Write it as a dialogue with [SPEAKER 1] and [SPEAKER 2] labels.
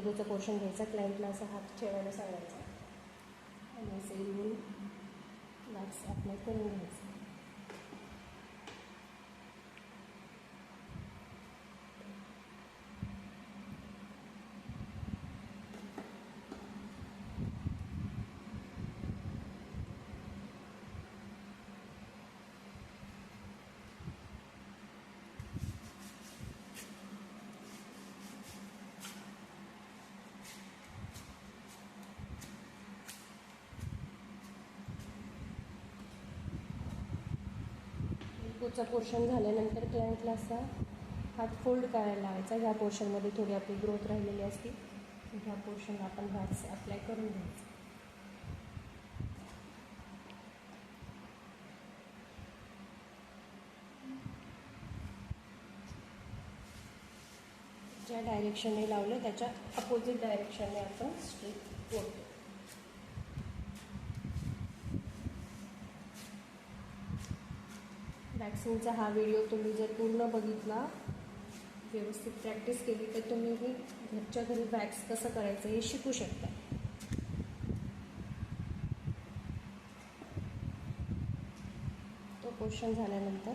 [SPEAKER 1] पुढचा पोर्शन घ्यायचा, क्लायंटला असा हात ठेवायला सांगायचा आणि असे येऊन वॅक्स अप्लाय करून घ्यायचं. पुढचा पोर्शन झाल्यानंतर क्लायंटला असा हात फोल्ड करायला लावायचा. ह्या पोर्शनमध्ये थोडी आपली ग्रोथ राहिलेली असते, ह्या पोर्शनला आपण वॅक्स अप्लाय करून घ्यायचं. ज्या डायरेक्शनने लावलं त्याच्या अपोजिट डायरेक्शनने आपण स्ट्रीप ओढतो. वॅक्सिंगचा हा व्हिडिओ तुम्ही जर पूर्ण बघितला, व्यवस्थित प्रॅक्टिस केली, तर तुम्ही घरच्या घरी वॅक्स कसं करायचं हे शिकू शकता. तो पोर्शन झाल्यानंतर